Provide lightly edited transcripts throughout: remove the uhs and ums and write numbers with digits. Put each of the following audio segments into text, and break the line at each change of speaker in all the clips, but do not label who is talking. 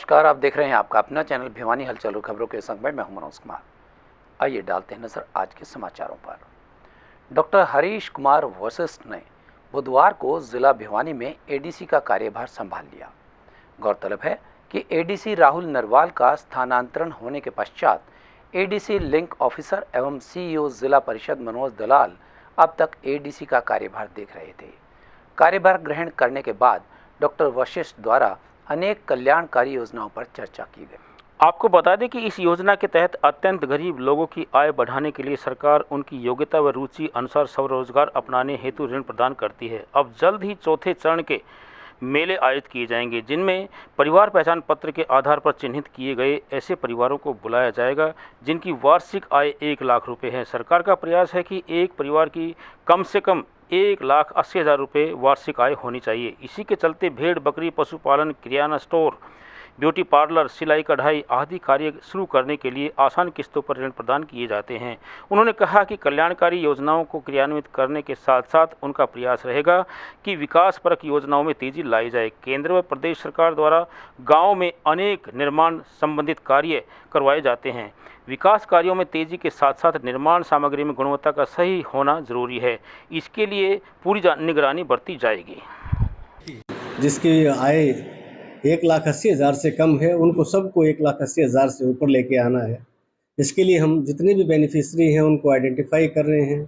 नमस्कार, आप देख रहे हैं आपका अपना चैनल भिवानी हलचल और खबरों के संग में मैं हूं मनोज कुमार। आइए डालते हैं नजर आज के समाचारों पर। डॉक्टर हरीश कुमार वशिष्ठ ने बुधवार को जिला भिवानी में एडीसी का कार्यभार संभाल लिया। गौरतलब है कि एडीसी राहुल नरवाल का स्थानांतरण होने के पश्चात एडीसी लिंक ऑफिसर एवं सीईओ जिला परिषद मनोज दलाल अब तक एडीसी का कार्यभार देख रहे थे। कार्यभार ग्रहण करने के बाद डॉक्टर वशिष्ठ द्वारा अनेक कल्याणकारी योजनाओं पर चर्चा की गई।
आपको बता दें कि इस योजना के तहत अत्यंत गरीब लोगों की आय बढ़ाने के लिए सरकार उनकी योग्यता व रुचि अनुसार स्वरोजगार अपनाने हेतु ऋण प्रदान करती है। अब जल्द ही चौथे चरण के मेले आयोजित किए जाएंगे, जिनमें परिवार पहचान पत्र के आधार पर चिन्हित किए गए ऐसे परिवारों को बुलाया जाएगा जिनकी वार्षिक आय 1 लाख रुपए है। सरकार का प्रयास है कि एक परिवार की कम से कम 1,80,000 रुपये वार्षिक आय होनी चाहिए। इसी के चलते भेड़ बकरी पशुपालन, किराना स्टोर, ब्यूटी पार्लर, सिलाई कढ़ाई आदि कार्य शुरू करने के लिए आसान किस्तों पर ऋण प्रदान किए जाते हैं। उन्होंने कहा कि कल्याणकारी योजनाओं को क्रियान्वित करने के साथ साथ उनका प्रयास रहेगा कि विकासपरक योजनाओं में तेजी लाई जाए। केंद्र व प्रदेश सरकार द्वारा गाँव में अनेक निर्माण संबंधित कार्य करवाए जाते हैं। विकास कार्यों में तेजी के साथ साथ निर्माण सामग्री में गुणवत्ता का सही होना जरूरी है। इसके लिए पूरी निगरानी बरती जाएगी।
जिसकी आय 1,80,000 से कम है उनको सबको 1,80,000 से ऊपर लेके आना है। इसके लिए हम जितने भी बेनिफिशरी हैं उनको आइडेंटिफाई कर रहे हैं,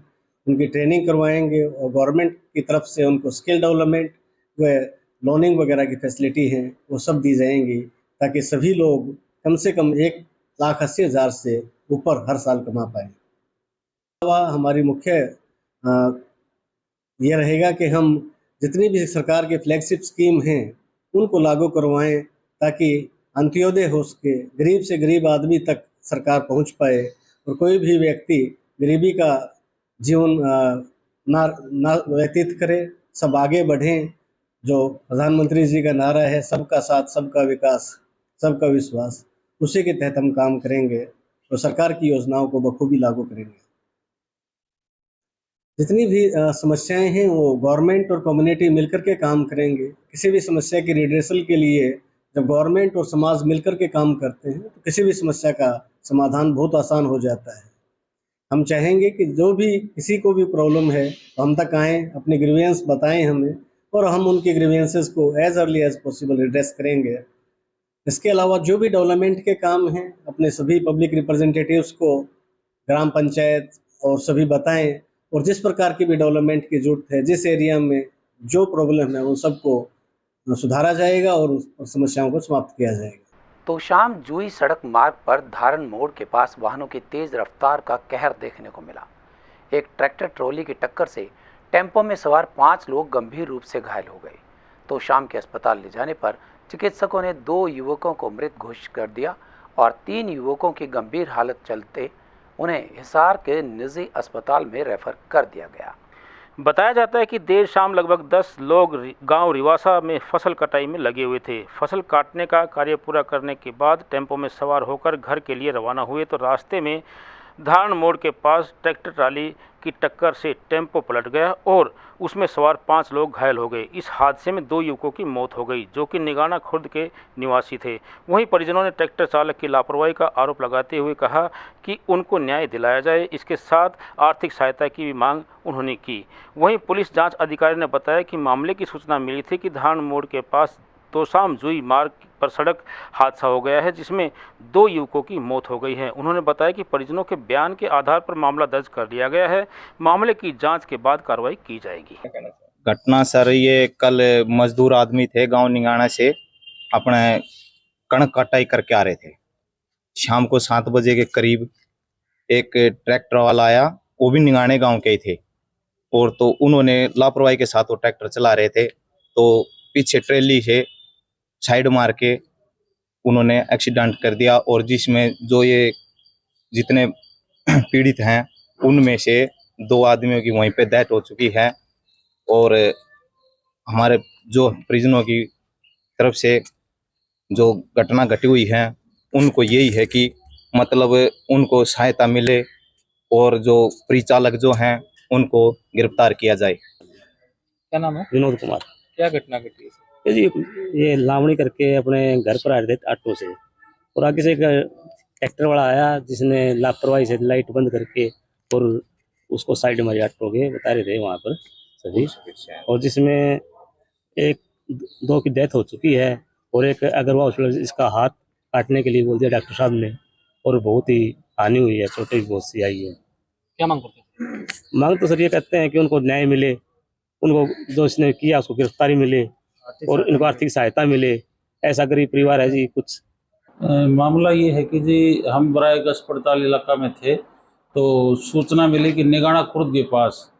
उनकी ट्रेनिंग करवाएंगे और गवर्नमेंट की तरफ से उनको स्किल डेवलपमेंट व लोनिंग वगैरह की फैसिलिटी हैं वो सब दी जाएंगी ताकि सभी लोग कम से कम 1,80,000 से ऊपर हर साल कमा पाएँ। हमारी मुख्य ये रहेगा कि हम जितनी भी सरकार के फ्लैगशिप स्कीम हैं उनको लागू करवाएं ताकि अंत्योदय हो सके, गरीब से गरीब आदमी तक सरकार पहुंच पाए और कोई भी व्यक्ति गरीबी का जीवन ना व्यतीत करे, सब आगे बढ़ें। जो प्रधानमंत्री जी का नारा है सबका साथ, सबका विकास, सबका विश्वास, उसी के तहत हम काम करेंगे और सरकार की योजनाओं को बखूबी लागू करेंगे। जितनी भी समस्याएं हैं वो गवर्नमेंट और कम्युनिटी मिलकर के काम करेंगे। किसी भी समस्या की रिड्रेसल के लिए जब गवर्नमेंट और समाज मिलकर के काम करते हैं तो किसी भी समस्या का समाधान बहुत आसान हो जाता है। हम चाहेंगे कि जो भी किसी को भी प्रॉब्लम है तो हम तक आएँ, अपने ग्रीवेंस बताएं हमें और हम उनके ग्रीवेंसेस को as early as possible address करेंगे। इसके अलावा जो भी डेवलपमेंट के काम हैं अपने सभी पब्लिक रिप्रेजेंटेटिव्स को ग्राम पंचायत और सभी बताएं और जिस प्रकार की भी डेवलपमेंट की जरूरत है, जिस एरिया में जो प्रॉब्लम है उन सबको सुधारा जाएगा और उस समस्याओं को समाप्त किया जाएगा।
तो शाम जुई सड़क मार्ग पर धारण मोड़ के पास वाहनों की तेज रफ्तार का कहर देखने को मिला। एक ट्रैक्टर ट्रॉली की टक्कर से टेम्पो में सवार 5 लोग गंभीर रूप से घायल हो गए। तो शाम के अस्पताल ले जाने पर चिकित्सकों ने 2 युवकों को मृत घोषित कर दिया और 3 युवकों की गंभीर हालत चलते उन्हें हिसार के निजी अस्पताल में रेफर कर दिया गया।
बताया जाता है कि देर शाम लगभग 10 लोग गांव रिवासा में फसल कटाई में लगे हुए थे। फसल काटने का कार्य पूरा करने के बाद टेम्पो में सवार होकर घर के लिए रवाना हुए तो रास्ते में धारण मोड़ के पास ट्रैक्टर ट्राली की टक्कर से टेम्पो पलट गया और उसमें सवार 5 लोग घायल हो गए। इस हादसे में 2 युवकों की मौत हो गई जो कि निगाना खुर्द के निवासी थे। वहीं परिजनों ने ट्रैक्टर चालक की लापरवाही का आरोप लगाते हुए कहा कि उनको न्याय दिलाया जाए। इसके साथ आर्थिक सहायता की भी मांग उन्होंने की। वहीं पुलिस जांच अधिकारी ने बताया कि मामले की सूचना मिली थी कि धारण मोड़ के पास तोशाम जुई मार्ग पर सड़क हादसा हो गया है जिसमें 2 युवकों की मौत हो गई है। उन्होंने बताया कि परिजनों के बयान के आधार पर मामला दर्ज कर लिया गया है। मामले की जांच के बाद कार्रवाई की जाएगी।
घटना सर ये कल मजदूर आदमी थे गांव निगाना से अपने कणक कटाई करके आ रहे थे। शाम को 7 बजे के करीब एक ट्रैक्टर वाला आया, वो भी निगाने गांव के ही थे और तो उन्होंने लापरवाही के साथ वो ट्रैक्टर चला रहे थे तो पीछे ट्रेली से साइड मार के उन्होंने एक्सीडेंट कर दिया और जिसमें जो ये जितने पीड़ित हैं उनमें से 2 आदमियों की वहीं पे डेथ हो चुकी है और हमारे जो परिजनों की तरफ से जो घटना घटी हुई है उनको यही है कि मतलब उनको सहायता मिले और जो परिचालक जो हैं उनको गिरफ्तार किया जाए।
क्या नाम है?
विनोद कुमार।
क्या घटना घटी है? जी ये लावणी करके अपने घर पर आ रहे थे ऑटो से, और आगे से एक ट्रैक्टर वाला आया जिसने लापरवाही से लाइट बंद करके और उसको साइड मारी ऑटो के, बता रहे थे वहाँ पर सभी। और जिसमें एक दो की डेथ हो चुकी है और एक अग्रवाल हॉस्पिटल इसका हाथ काटने के लिए बोल दिया डॉक्टर साहब ने, और बहुत ही हानि हुई है, चोटें भी बहुत सी आई है।
क्या मांग करते हैं?
मांग तो सर ये कहते हैं कि उनको न्याय मिले, उनको जो इसने किया उसको गिरफ्तारी मिले और इनको आर्थिक सहायता मिले। ऐसा गरीब परिवार है जी कुछ।
मामला ये है कि जी हम बराइक अस्पताल इलाका में थे तो सूचना मिली कि निगाना खुर्द के पास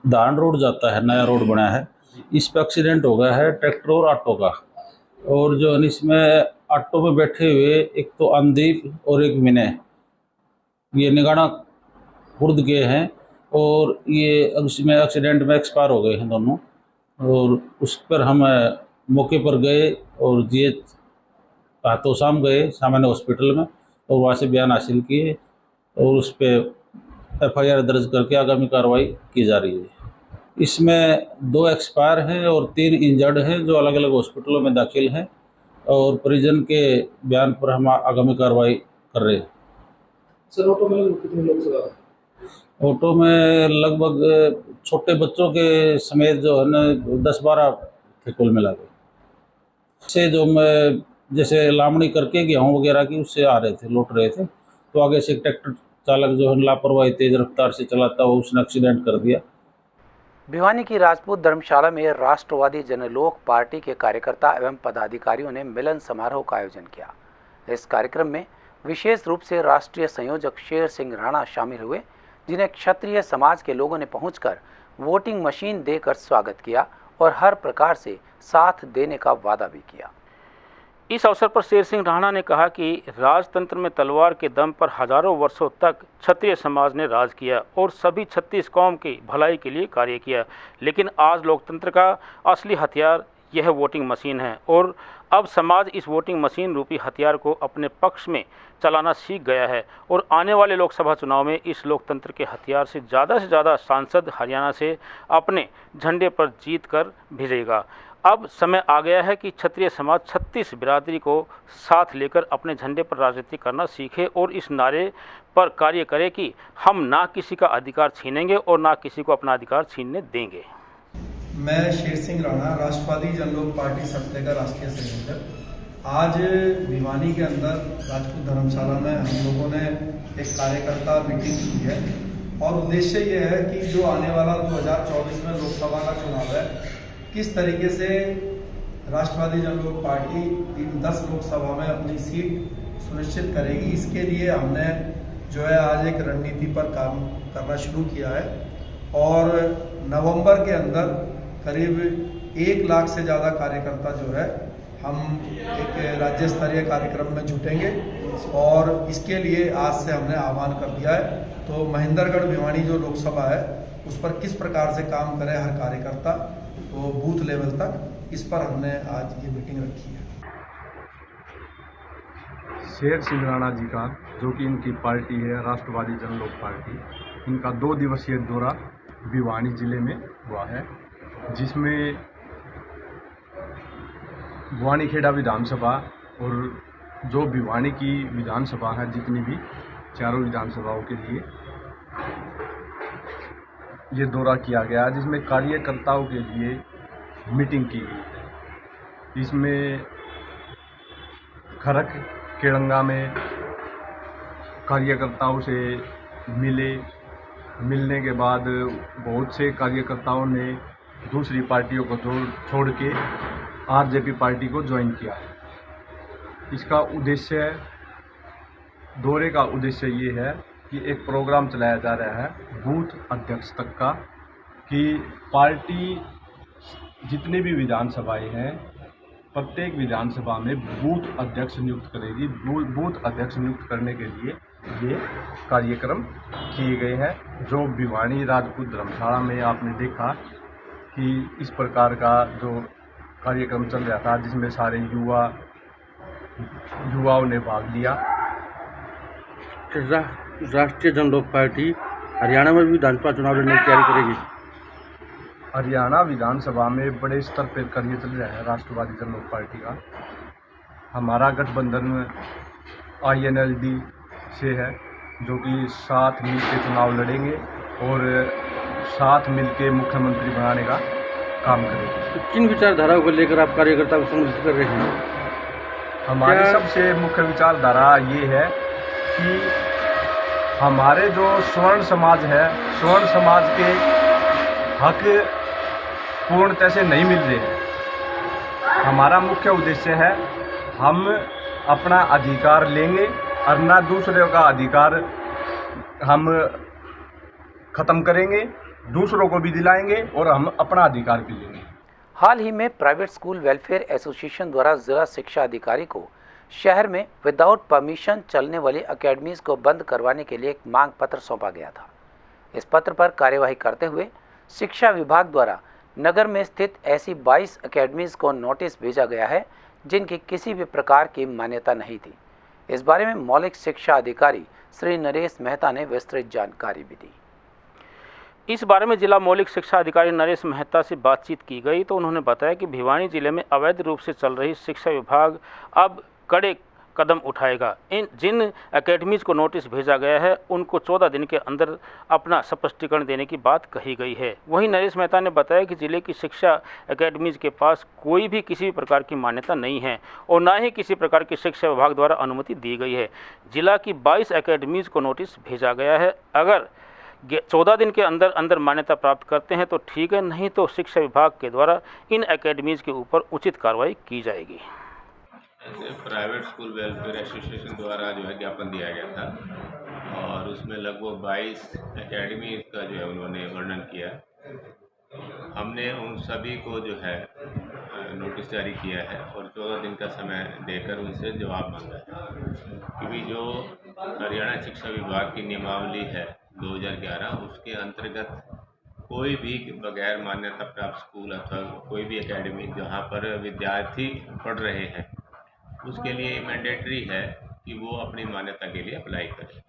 धान रोड जाता है, नया रोड बना है, इस पर एक्सीडेंट हो गया है ट्रैक्टर और ऑटो का। और जो इसमें ऑटो में बैठे हुए एक तो अंदीप और एक विनय, ये निगाना खुर्द के हैं और ये इसमें एक्सीडेंट में एक्सपायर हो गए हैं दोनों। और उस पर हम मौके पर गए और जीएच रातों शाम गए सामान्य हॉस्पिटल में और वहाँ से बयान हासिल किए और उस पर एफआईआर दर्ज करके आगामी कार्रवाई की जा रही है। इसमें 2 एक्सपायर हैं और 3 इंजर्ड हैं जो अलग अलग हॉस्पिटलों में दाखिल हैं और परिजन के बयान पर हम आगामी कार्रवाई कर रहे हैं।
सर ऑटो में कितने लोग सवार?
ऑटो में लगभग छोटे बच्चों के समेत जो है ना 10-12 थे कुल मिला के। से जो मैं जैसे लामणी करके गेहूँ वगैरह की उससे आ रहे थे, लौट रहे थे, तो आगे से एक ट्रैक्टर चालक जो है लापरवाही तेज रफ्तार से चलाता हुआ उसने एक्सीडेंट कर दिया।
भिवानी की राजपूत धर्मशाला में राष्ट्रवादी जनलोक पार्टी के कार्यकर्ता एवं पदाधिकारियों ने मिलन समारोह का आयोजन किया। इस कार्यक्रम में विशेष रूप से राष्ट्रीय संयोजक शेर सिंह राणा शामिल हुए, जिन्हें क्षत्रिय समाज के लोगों ने पहुंचकर वोटिंग मशीन देकर स्वागत किया और हर प्रकार से साथ देने का वादा भी किया।
इस अवसर पर शेर सिंह राणा ने कहा कि राजतंत्र में तलवार के दम पर हजारों वर्षों तक क्षत्रिय समाज ने राज किया और सभी 36 कौम की भलाई के लिए कार्य किया, लेकिन आज लोकतंत्र का असली हथियार यह वोटिंग मशीन है और अब समाज इस वोटिंग मशीन रूपी हथियार को अपने पक्ष में चलाना सीख गया है और आने वाले लोकसभा चुनाव में इस लोकतंत्र के हथियार से ज़्यादा सांसद हरियाणा से अपने झंडे पर जीत कर भेजेगा। अब समय आ गया है कि क्षत्रिय समाज 36 बिरादरी को साथ लेकर अपने झंडे पर राजनीति करना सीखे और इस नारे पर कार्य करे कि हम ना किसी का अधिकार छीनेंगे और ना किसी को अपना अधिकार छीनने देंगे।
मैं शेर सिंह राणा, राष्ट्रवादी जनलोक पार्टी सत्ते का राष्ट्रीय संयोजक। आज भिवानी के अंदर राजपूत धर्मशाला में हम लोगों ने एक कार्यकर्ता मीटिंग की है और उद्देश्य ये है कि जो आने वाला 2024 में लोकसभा का चुनाव है, किस तरीके से राष्ट्रवादी जनलोक पार्टी इन 10 लोकसभा में अपनी सीट सुनिश्चित करेगी, इसके लिए हमने जो है आज एक रणनीति पर काम करना शुरू किया है और नवंबर के अंदर करीब 1 लाख से ज़्यादा कार्यकर्ता जो है हम एक राज्य स्तरीय कार्यक्रम में जुटेंगे और इसके लिए आज से हमने आह्वान कर दिया है। तो महेंद्रगढ़ भिवानी जो लोकसभा है उस पर किस प्रकार से काम करे हर कार्यकर्ता, तो बूथ लेवल तक, इस पर हमने आज ये मीटिंग रखी है।
शेर सिंह राणा जी का, जो कि इनकी पार्टी है राष्ट्रवादी जनलोक पार्टी, इनका 2 दिवसीय दौरा भिवानी जिले में हुआ है, जिसमें भवानीखेड़ा विधानसभा और जो भिवानी की विधानसभा है, जितनी भी चारों विधानसभाओं के लिए ये दौरा किया गया, जिसमें कार्यकर्ताओं के लिए मीटिंग की गई। इसमें खरक केड़ंगा में कार्यकर्ताओं से मिलने के बाद बहुत से कार्यकर्ताओं ने दूसरी पार्टियों को छोड़ के आरजेपी पार्टी को ज्वाइन किया है। इसका उद्देश्य, दौरे का उद्देश्य ये है कि एक प्रोग्राम चलाया जा रहा है बूथ अध्यक्ष तक का, कि पार्टी जितनी भी विधानसभाएं हैं प्रत्येक विधानसभा में बूथ अध्यक्ष नियुक्त करेगी। बूथ अध्यक्ष नियुक्त करने के लिए ये कार्यक्रम किए गए हैं। जो भिवानी राजपूत धर्मशाला में आपने देखा कि इस प्रकार का जो कार्यक्रम चल रहा था, जिसमें सारे युवाओं ने भाग लिया।
राष्ट्रीय जनलोक पार्टी हरियाणा में भी विधानसभा चुनाव लड़ने की तैयारी करेगी।
हरियाणा विधानसभा में बड़े स्तर पर कार्य चल रहा है राष्ट्रवादी जनलोक पार्टी का। हमारा गठबंधन INLD से है, जो कि साथ मिलकर चुनाव लड़ेंगे और साथ मिलकर मुख्यमंत्री बनाने का काम करेंगे।
तो किन विचारधाराओं को लेकर आप कार्यकर्ता को संबोधित कर रहे हैं?
हमारी सबसे मुख्य विचारधारा ये है कि हमारे जो स्वर्ण समाज है, स्वर्ण समाज के हक पूर्णतः से नहीं मिल रहे हैं। हमारा मुख्य उद्देश्य है हम अपना अधिकार लेंगे और ना दूसरे का अधिकार हम खत्म करेंगे, दूसरों को भी दिलाएंगे और हम अपना अधिकार भी लेंगे।
हाल ही में प्राइवेट स्कूल वेलफेयर एसोसिएशन द्वारा जिला शिक्षा अधिकारी को शहर में विदाउट परमिशन चलने वाली अकेडमीज को बंद करवाने के लिए एक मांग पत्र सौंपा गया था। इस पत्र पर कार्यवाही करते हुए शिक्षा विभाग द्वारा नगर में स्थित ऐसी 22 अकेडमीज को नोटिस भेजा गया है जिनकी किसी भी प्रकार की मान्यता नहीं थी। इस बारे में मौलिक शिक्षा अधिकारी श्री नरेश मेहता ने विस्तृत जानकारी भी दी।
इस बारे में जिला मौलिक शिक्षा अधिकारी नरेश मेहता से बातचीत की गई तो उन्होंने बताया कि भिवानी जिले में अवैध रूप से चल रही शिक्षा विभाग अब कड़े कदम उठाएगा। जिन एकेडमीज को नोटिस भेजा गया है उनको 14 दिन के अंदर अपना स्पष्टीकरण देने की बात कही गई है। वहीं नरेश मेहता ने बताया कि जिले की शिक्षा एकेडमीज के पास कोई भी किसी भी प्रकार की मान्यता नहीं है और न ही किसी प्रकार की शिक्षा विभाग द्वारा अनुमति दी गई है। जिला की 22 एकेडमीज को नोटिस भेजा गया है। अगर 14 दिन के अंदर अंदर मान्यता प्राप्त करते हैं तो ठीक है, नहीं तो शिक्षा विभाग के द्वारा इन एकेडमीज के ऊपर उचित कार्रवाई की जाएगी।
प्राइवेट स्कूल वेलफेयर एसोसिएशन द्वारा जो है ज्ञापन दिया गया था और उसमें लगभग 22 एकेडमी का जो है उन्होंने वर्णन किया। हमने उन सभी को जो है नोटिस जारी किया है और 14 दिन का समय देकर उनसे जवाब मांगा है, क्योंकि जो हरियाणा शिक्षा विभाग की नियमावली है 2011 उसके अंतर्गत कोई भी बगैर मान्यता प्राप्त स्कूल अथवा कोई भी एकेडमी जहाँ पर विद्यार्थी पढ़ रहे हैं उसके लिए मैंडेटरी है कि वो अपनी मान्यता के लिए अप्लाई करें।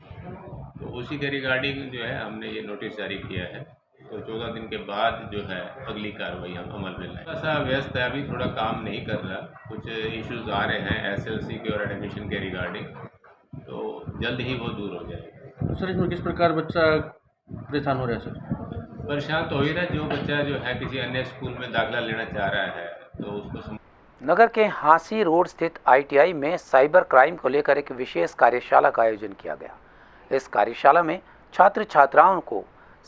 तो उसी के रिगार्डिंग जो है हमने ये नोटिस जारी किया है। तो 14 दिन के बाद जो है अगली कार्रवाई हम अमल में लाएंगे। ऐसा व्यस्त है, अभी थोड़ा काम नहीं कर रहा, कुछ इश्यूज आ रहे हैं SLC के और एडमिशन के रिगार्डिंग, तो जल्द ही वो दूर हो जाएगा।
सर इसमें किस प्रकार बच्चा परेशान हो रहा है? सर
परेशान तो हो ही रहा है, जो बच्चा जो है किसी अन्य स्कूल में दाखिला लेना चाह रहा है तो उसको
नगर के हांसी रोड स्थित ITI में साइबर क्राइम को लेकर एक विशेष कार्यशाला का आयोजन किया गया। इस कार्यशाला में छात्र छात्राओं को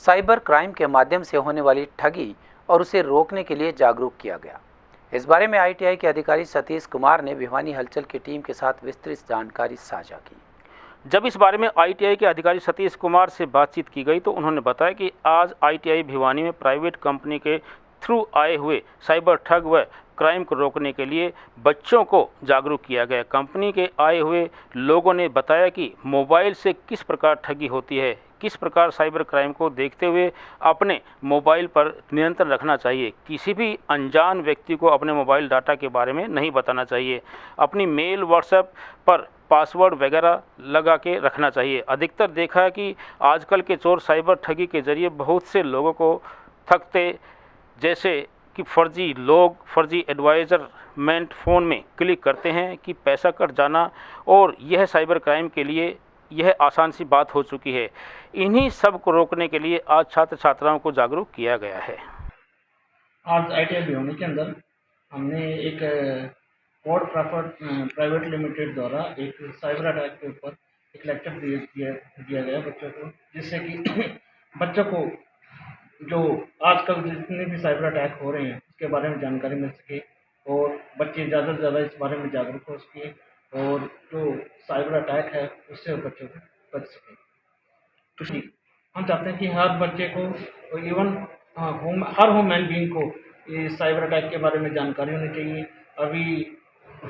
साइबर क्राइम के माध्यम से होने वाली ठगी और उसे रोकने के लिए जागरूक किया गया। इस बारे में ITI के अधिकारी सतीश कुमार ने भिवानी हलचल की टीम के साथ विस्तृत जानकारी साझा की।
जब इस बारे में ITI के अधिकारी सतीश कुमार से बातचीत की गई तो उन्होंने बताया कि आज ITI भिवानी में प्राइवेट कंपनी के थ्रू आए हुए साइबर ठग व क्राइम को रोकने के लिए बच्चों को जागरूक किया गया। कंपनी के आए हुए लोगों ने बताया कि मोबाइल से किस प्रकार ठगी होती है, किस प्रकार साइबर क्राइम को देखते हुए अपने मोबाइल पर नियंत्रण रखना चाहिए। किसी भी अनजान व्यक्ति को अपने मोबाइल डाटा के बारे में नहीं बताना चाहिए। अपनी मेल व्हाट्सएप पर पासवर्ड वगैरह लगा के रखना चाहिए। अधिकतर देखा है कि आजकल के चोर साइबर ठगी के जरिए बहुत से लोगों को ठगते, जैसे कि फर्जी एडवाइजरमेंट फ़ोन में क्लिक करते हैं कि पैसा कट जाना, और यह साइबर क्राइम के लिए यह आसान सी बात हो चुकी है। इन्हीं सब को रोकने के लिए आज छात्र छात्राओं को जागरूक किया गया है।
आज ITI भिवानी के अंदर हमने एक कोड प्राइवेट लिमिटेड द्वारा एक साइबर अटैक के ऊपर एक लेक्चर दिया गया बच्चों को, जिससे कि बच्चों को जो आजकल जितने भी साइबर अटैक हो रहे हैं उसके बारे में जानकारी मिल सके और बच्चे ज़्यादा से ज़्यादा इस बारे में जागरूक हो सके और जो साइबर अटैक है उससे बच्चों को बच सके। तो हम चाहते हैं कि हर बच्चे को, इवन हर ह्यूमन बीइंग को इस साइबर अटैक के बारे में जानकारी होनी चाहिए। अभी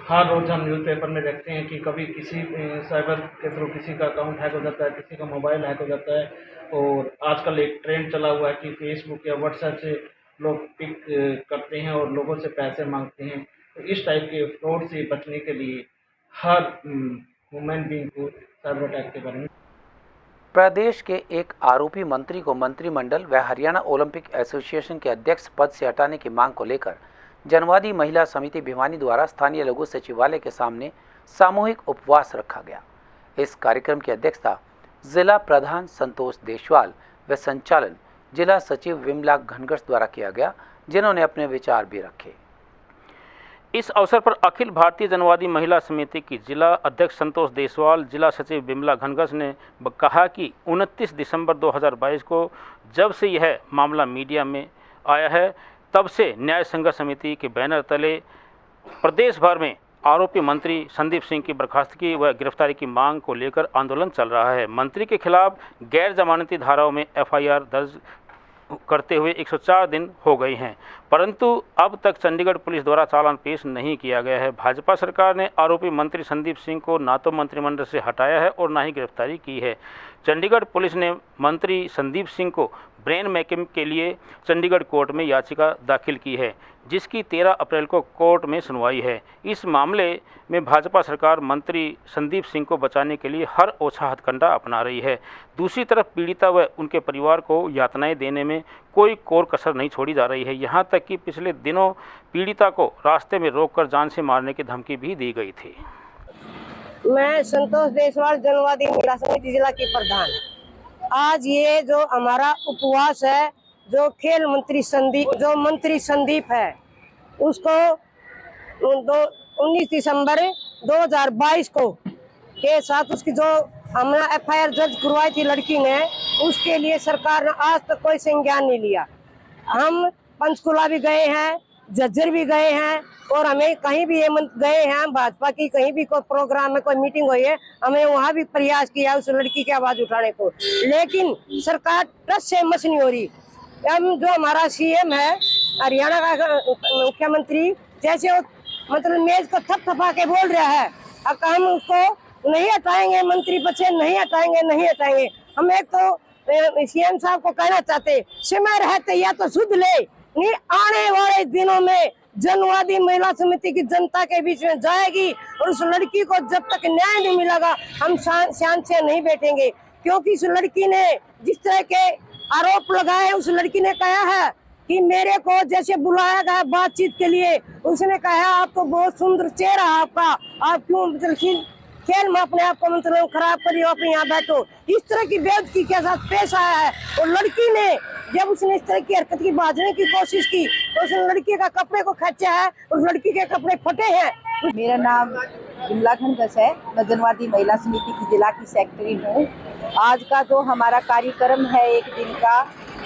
हर रोज़ हम न्यूज़पेपर में देखते हैं कि कभी किसी साइबर के थ्रू किसी का अकाउंट हैक हो जाता है, किसी का मोबाइल हैक हो जाता है, और आजकल एक ट्रेंड चला हुआ है कि फेसबुक या व्हाट्सएप से लोग पिक करते हैं और लोगों से पैसे मांगते हैं। तो इस टाइप के फ्रॉड से बचने के लिए हर ह्यूमन बीइंग को साइबर अटैक के बारे में
प्रदेश के एक आरोपी मंत्री को मंत्रिमंडल व हरियाणा ओलंपिक एसोसिएशन के अध्यक्ष पद से हटाने की मांग को लेकर जनवादी महिला समिति भिवानी द्वारा स्थानीय लघु सचिवालय के सामने सामूहिक उपवास रखा गया। इस कार्यक्रम की अध्यक्षता जिला प्रधान संतोष देशवाल व संचालन जिला सचिव विमला घनघट द्वारा किया गया, जिन्होंने अपने विचार भी रखे।
इस अवसर पर अखिल भारतीय जनवादी महिला समिति की जिला अध्यक्ष संतोष देशवाल, जिला सचिव विमला घनघट ने कहा कि 29 दिसंबर 2022 को जब से यह मामला मीडिया में आया है, तब से न्याय संघर्ष समिति के बैनर तले प्रदेश भर में आरोपी मंत्री संदीप सिंह की बर्खास्तगी व गिरफ्तारी की मांग को लेकर आंदोलन चल रहा है। मंत्री के खिलाफ गैर जमानती धाराओं में एफआईआर दर्ज करते हुए 104 दिन हो गए हैं, परंतु अब तक चंडीगढ़ पुलिस द्वारा चालान पेश नहीं किया गया है। भाजपा सरकार ने आरोपी मंत्री संदीप सिंह को ना तो मंत्रिमंडल से हटाया है और ना ही गिरफ्तारी की है। चंडीगढ़ पुलिस ने मंत्री संदीप सिंह को ब्रेन मैकिंग के लिए चंडीगढ़ कोर्ट में याचिका दाखिल की है, जिसकी 13 अप्रैल को कोर्ट में सुनवाई है। इस मामले में भाजपा सरकार मंत्री संदीप सिंह को बचाने के लिए हर ओछा हथकंडा अपना रही है। दूसरी तरफ पीड़िता व उनके परिवार को यातनाएं देने में कोई कोर कसर नहीं छोड़ी जा रही है। यहां तक कि पिछले दिनों पीड़िता को रास्ते में रोककर जान से मारने की धमकी भी दी गई थी।
मैं संतोष देशवाल, जनवादी महिला समिति जिला की प्रधान। आज ये जो हमारा उपवास है, जो खेल मंत्री संदीप है, उसको 19 दिसंबर 2022 को के साथ उसकी जो हमने एफआईआर दर्ज करवाई थी लड़की ने, उसके लिए सरकार ने आज तक कोई संज्ञान नहीं लिया। हम पंचकुला भी गए हैं, झज्जर भी गए हैं, और हमें कहीं भी ये गए हैं, भाजपा की कहीं भी कोई प्रोग्राम में कोई मीटिंग हुई है, हमें वहाँ भी प्रयास किया उस लड़की की आवाज उठाने को, लेकिन सरकार ट्रस्ट से मस नहीं हो रही। हम जो हमारा सीएम है हरियाणा का मुख्यमंत्री, जैसे वो मतलब मेज को थपथपा के बोल रहा है, अब हम उसको नहीं हटाएंगे, मंत्री पद से नहीं हटाएंगे। हम एक तो सीएम साहब को कहना चाहते, समय रहते या तो सुध ले, नहीं आने वाले दिनों में जनवादी महिला समिति की जनता के बीच में जाएगी, और उस लड़की को जब तक न्याय नहीं मिलेगा हम शांत से नहीं बैठेंगे। क्योंकि उस लड़की ने जिस तरह के आरोप लगाए, उस लड़की ने कहा है कि मेरे को जैसे बुलाया गया बातचीत के लिए, उसने कहा आप तो बहुत सुंदर चेहरा आपका, आप क्यों मतलब खेल में अपने आप को मतलब खराब करिए, आप यहाँ बैठो। इस तरह की बेइज्जती के साथ पेश आया है, और लड़की ने जब उसने इस तरह की हरकत की बाजने की कोशिश की तो उस लड़की का कपड़े को खींचा है, उस लड़की के कपड़े फटे हैं।
मेरा नाम विमला घनघट है, मैं जनवादी महिला समिति की जिला की सेक्रेटरी हूँ। आज का जो हमारा कार्यक्रम है, एक दिन का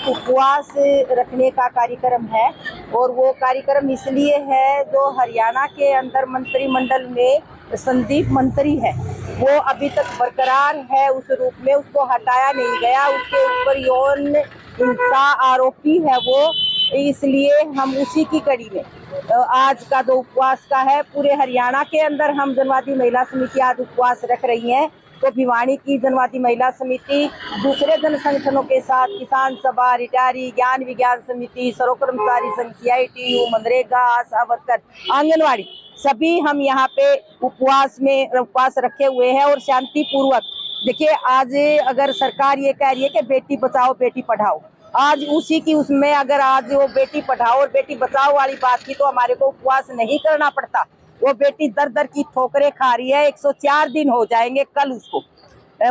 उपवास रखने का कार्यक्रम है, और वो कार्यक्रम इसलिए है जो हरियाणा के अंदर मंत्रिमंडल में संदीप मंत्री है, वो अभी तक बरकरार है उस रूप में, उसको हटाया नहीं गया, उसके ऊपर यौन हिंसा आरोपी है वो, इसलिए हम उसी की कड़ी में आज का जो उपवास का है, पूरे हरियाणा के अंदर हम जनवादी महिला समिति आज उपवास रख रही हैं। तो भिवानी की जनवादी महिला समिति दूसरे जन संगठनों के साथ किसान सभा, रिटायरी, ज्ञान विज्ञान समिति, सर्व कर्मचारी संघ, CITU, मनरेगा, आशा वर्कर, आंगनवाड़ी, सभी हम यहाँ पे उपवास रखे हुए हैं, और शांति पूर्वक। देखिए, आज अगर सरकार ये कह रही है कि बेटी बचाओ बेटी पढ़ाओ, आज उसी की उसमें अगर आज वो बेटी पढ़ाओ और बेटी बचाओ वाली बात की तो हमारे को उपवास नहीं करना पड़ता। वो बेटी दर दर की ठोकरें खा रही है, 104 दिन हो जाएंगे कल उसको।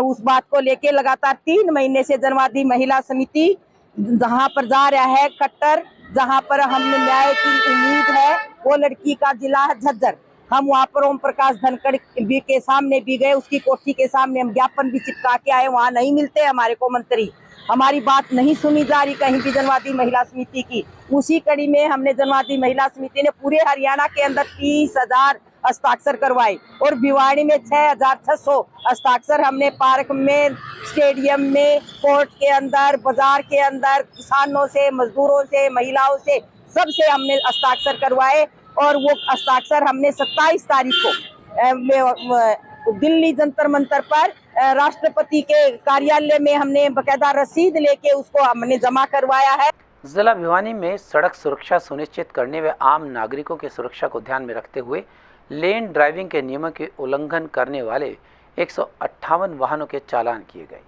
उस बात को लेके लगातार 3 महीने से जनवादी महिला समिति जहाँ पर जा रहा है कट्टर, जहाँ पर हमें न्याय की उम्मीद है, वो लड़की का जिला है झज्जर। हम वहाँ पर ओम प्रकाश धनखड़ के सामने भी गए, उसकी कोठी के सामने हम ज्ञापन भी चिपका के आए, वहाँ नहीं मिलते हमारे को मंत्री, हमारी बात नहीं सुनी जा रही कहीं भी जनवादी महिला समिति की। उसी कड़ी में हमने जनवादी महिला समिति ने पूरे हरियाणा के अंदर 30,000 हस्ताक्षर करवाए, और भिवाड़ी में 6,600 हस्ताक्षर हमने पार्क में, स्टेडियम में, कोर्ट के अंदर, बाजार के अंदर, किसानों से, मजदूरों से, महिलाओं से, सबसे हमने हस्ताक्षर करवाए। और वो हस्ताक्षर हमने 27 तारीख को दिल्ली जंतर मंतर पर राष्ट्रपति के कार्यालय में हमने बकायदा रसीद लेके उसको हमने जमा करवाया है।
जिला भिवानी में सड़क सुरक्षा सुनिश्चित करने व आम नागरिकों की सुरक्षा को ध्यान में रखते हुए लेन ड्राइविंग के नियमों के उल्लंघन करने वाले 158 वाहनों के चालान किए गए।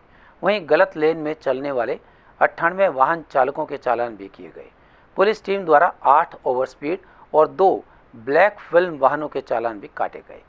वहीं गलत लेन में चलने वाले 98 वाहन चालकों के चालान भी किए गए। पुलिस टीम द्वारा 8 ओवर स्पीड और 2 ब्लैक फिल्म वाहनों के चालान भी काटे गए।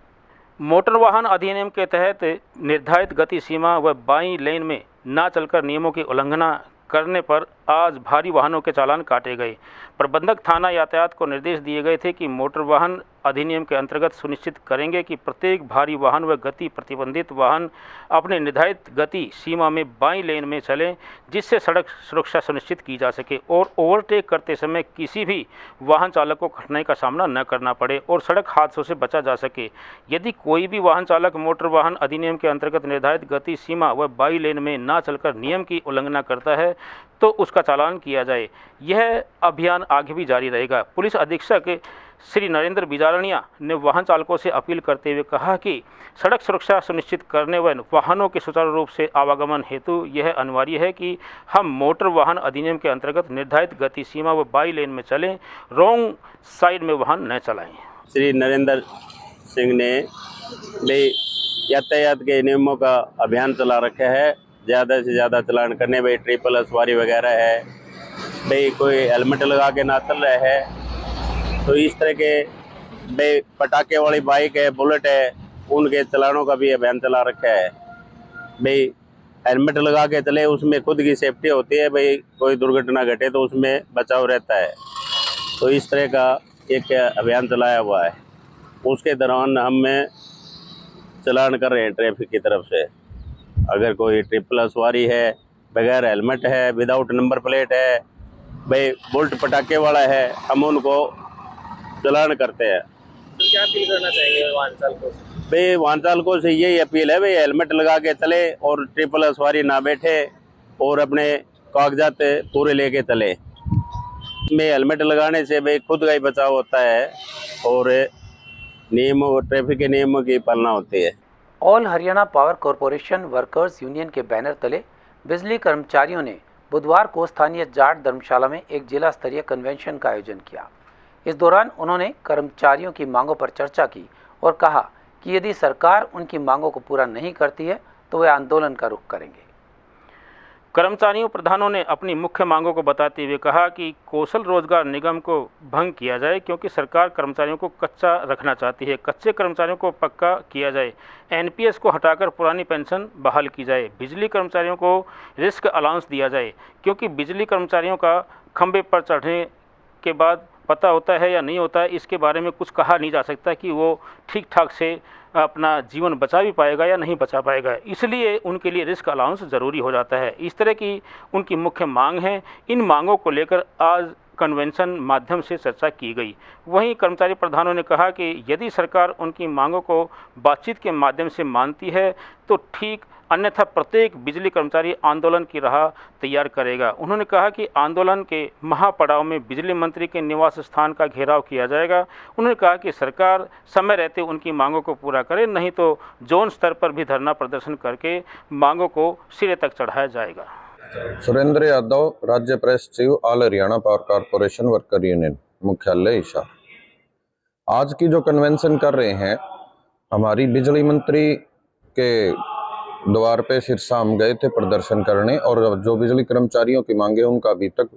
मोटर वाहन अधिनियम के तहत निर्धारित गति सीमा व बाईं लेन में न चलकर नियमों की उल्लंघना करने पर आज भारी वाहनों के चालान काटे गए। प्रबंधक थाना यातायात को निर्देश दिए गए थे कि मोटर वाहन अधिनियम के अंतर्गत सुनिश्चित करेंगे कि प्रत्येक भारी वाहन व गति प्रतिबंधित वाहन अपने निर्धारित गति सीमा में बाईं लेन में चलें, जिससे सड़क सुरक्षा सुनिश्चित की जा सके और ओवरटेक करते समय किसी भी वाहन चालक को कठिनाई का सामना न करना पड़े और सड़क हादसों से बचा जा सके। यदि कोई भी वाहन चालक मोटर वाहन अधिनियम के अंतर्गत निर्धारित गति सीमा व बाईं लेन में न चलकर नियम की उल्लंघना करता है तो उसका चालान किया जाए। यह अभियान आगे भी जारी रहेगा। पुलिस अधीक्षक श्री नरेंद्र बिजारनिया ने वाहन चालकों से अपील करते हुए कहा कि सड़क सुरक्षा सुनिश्चित करने व वाहनों के सुचारू रूप से आवागमन हेतु यह अनिवार्य है कि हम मोटर वाहन अधिनियम के अंतर्गत निर्धारित गति सीमा व बाई लेन में चलें, रॉन्ग साइड में वाहन न चलाएं।
श्री नरेंद्र सिंह ने भी यातायात के नियमों का अभियान चला रखा है। ज़्यादा से ज़्यादा चलान करने, भाई ट्रिपल सवारी वगैरह है, भाई कोई हेलमेट लगा के ना चल रहा है, तो इस तरह के भाई पटाखे वाली बाइक है, बुलेट है, उनके चलानों का भी अभियान चला रखा है। भाई हेलमेट लगा के चले, उसमें खुद की सेफ्टी होती है, भाई कोई दुर्घटना घटे तो उसमें बचाव रहता है। तो इस तरह का एक अभियान चलाया हुआ है। उसके दौरान हम चलान कर रहे हैं ट्रैफिक की तरफ से। अगर कोई ट्रिपल सवारी है, बगैर हेलमेट है, विदाउट नंबर प्लेट है, भाई बुलेट पटाखे वाला है, हम उनको चलान करते हैं।
तो क्या अपील करना चाहेंगे वाहन चालकों से?
भाई वाहन चालकों से यही अपील है, भाई हेलमेट लगा के चले और ट्रिपल सवारी ना बैठे और अपने कागजात पूरे लेके चले। में हेलमेट लगाने से भाई खुद का ही बचाव होता है और नियमों, ट्रैफिक के नियमों की पालना होती है।
All Haryana power corporation workers union के बैनर तले बिजली कर्मचारियों ने बुधवार को स्थानीय जाट धर्मशाला में एक जिला स्तरीय कन्वेंशन का आयोजन किया। इस दौरान उन्होंने कर्मचारियों की मांगों पर चर्चा की और कहा कि यदि सरकार उनकी मांगों को पूरा नहीं करती है तो वे आंदोलन का रुख करेंगे।
कर्मचारियों प्रधानों ने अपनी मुख्य मांगों को बताते हुए कहा कि कौशल रोजगार निगम को भंग किया जाए, क्योंकि सरकार कर्मचारियों को कच्चा रखना चाहती है। कच्चे कर्मचारियों को पक्का किया जाए, एनपीएस को हटाकर पुरानी पेंशन बहाल की जाए, बिजली कर्मचारियों को रिस्क अलाउंस दिया जाए, क्योंकि बिजली कर्मचारियों का खंभे पर चढ़ने के बाद पता होता है या नहीं होता है, इसके बारे में कुछ कहा नहीं जा सकता कि वो ठीक ठाक से अपना जीवन बचा भी पाएगा या नहीं बचा पाएगा। इसलिए उनके लिए रिस्क अलाउंस ज़रूरी हो जाता है। इस तरह की उनकी मुख्य मांग है। इन मांगों को लेकर आज कन्वेंशन माध्यम से चर्चा की गई। वहीं कर्मचारी प्रधानों ने कहा कि यदि सरकार उनकी मांगों को बातचीत के माध्यम से मानती है तो ठीक, अन्यथा प्रत्येक बिजली कर्मचारी आंदोलन की राह तैयार करेगा। उन्होंने कहा कि आंदोलन के महापड़ाव में बिजली मंत्री के निवास स्थान का घेराव किया जाएगा। उन्होंने कहा कि सरकार समय रहते उनकी मांगों को पूरा करे, नहीं तो जोन स्तर पर भी धरना प्रदर्शन करके मांगों को सिरे तक चढ़ाया जाएगा।
सुरेंद्र यादव, राज्य प्रेस सचिव, all Haryana power corporation worker union, मुख्यालय हिसार। आज की जो कन्वेंशन कर रहे हैं, हमारी बिजली मंत्री के द्वार पे सिरसा हम गए थे प्रदर्शन करने, और जो बिजली कर्मचारियों की मांगे उनका अभी तक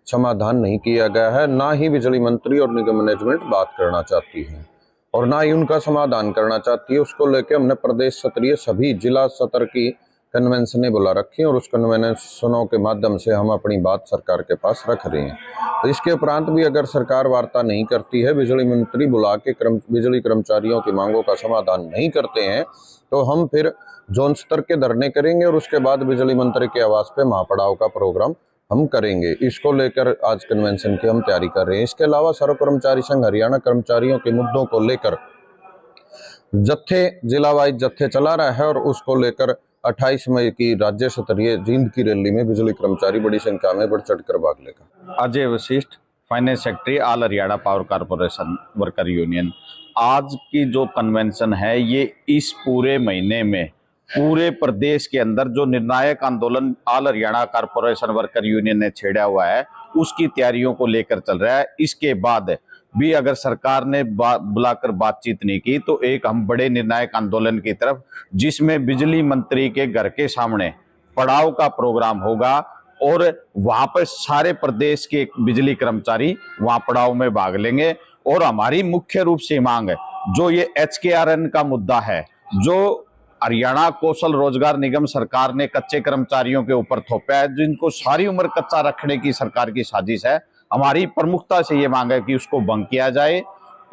समाधान नहीं किया गया है। ना ही बिजली मंत्री और निगम मैनेजमेंट बात करना चाहती है और ना ही उनका समाधान करना चाहती है। उसको लेकर हमने प्रदेश स्तरीय सभी जिला स्तर की कन्वेंशनें बुला रखी हैं और उस कन्वेंशनों के माध्यम से हम अपनी बात सरकार के पास रख रहे हैं। तो इसके उपरांत भी अगर सरकार वार्ता नहीं करती है, बिजली मंत्री बुला के बिजली कर्मचारियों की मांगों का समाधान नहीं करते हैं, तो हम फिर जोन स्तर के धरने करेंगे और उसके बाद बिजली मंत्री के आवास पे महापड़ाव का प्रोग्राम हम करेंगे। इसको लेकर आज कन्वेंशन की हम तैयारी कर रहे हैं। इसके अलावा सर्व कर्मचारी संघ हरियाणा कर्मचारियों के मुद्दों को लेकर जत्थे, जिला वाइज जत्थे चला रहा है और उसको लेकर 28 मई की राज्य स्तरीय जींद की रैली में बिजली कर्मचारी बड़ी संख्या में बढ़ चढ़ कर भाग लेगा।
Ajay Vashishtha, finance secretary, all Haryana power corporation worker union. आज की जो कन्वेंशन है, ये इस पूरे महीने में पूरे प्रदेश के अंदर जो निर्णायक आंदोलन all Haryana corporation worker union ने छेड़ा हुआ है, उसकी तैयारियों को लेकर चल रहा है। इसके बाद भी अगर सरकार ने बुलाकर बातचीत नहीं की तो एक हम बड़े निर्णायक आंदोलन की तरफ, जिसमें बिजली मंत्री के घर के सामने
पड़ाव का प्रोग्राम होगा और वहां पर सारे प्रदेश के बिजली कर्मचारी वहां पड़ाव में भाग लेंगे। और हमारी मुख्य रूप से मांग है, जो ये HKRN का मुद्दा है, जो हरियाणा कौशल रोजगार निगम सरकार ने कच्चे कर्मचारियों के ऊपर थोपा है, जिनको सारी उम्र कच्चा रखने की सरकार की साजिश है, हमारी प्रमुखता से ये मांग है कि उसको भंग किया जाए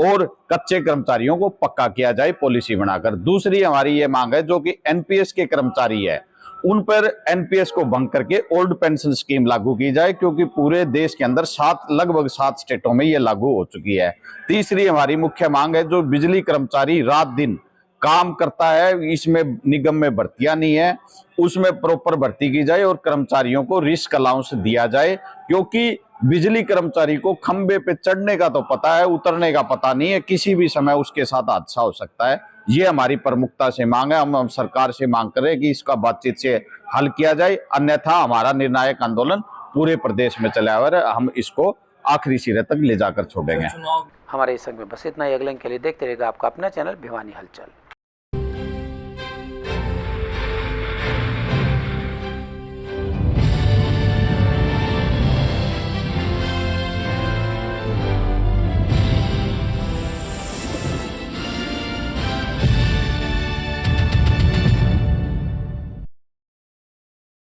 और कच्चे कर्मचारियों को पक्का किया जाए पॉलिसी बनाकर। दूसरी हमारी ये मांग है, जो कि NPS के कर्मचारी है, उन पर NPS को भंग करके ओल्ड पेंशन स्कीम लागू की जाए, क्योंकि पूरे देश के अंदर लगभग 7 स्टेटों में ये लागू हो चुकी है। तीसरी हमारी मुख्य मांग है, जो बिजली कर्मचारी रात दिन काम करता है, इसमें निगम में भर्तियां नहीं है, उसमें प्रॉपर भर्ती की जाए और कर्मचारियों को रिस्क अलाउंस दिया जाए, क्योंकि बिजली कर्मचारी को खंबे पे चढ़ने का तो पता है, उतरने का पता नहीं है, किसी भी समय उसके साथ हादसा हो सकता है। ये हमारी प्रमुखता से मांग है। हम सरकार से मांग करें कि इसका बातचीत से हल किया जाए, अन्यथा हमारा निर्णायक आंदोलन पूरे प्रदेश में चला हुआ है, हम इसको आखिरी सिरे तक ले जाकर छोड़ेंगे।
हमारे इस संग में बस इतना ही। अगले के लिए देखते रहेगा आपका अपना चैनल भिवानी हलचल।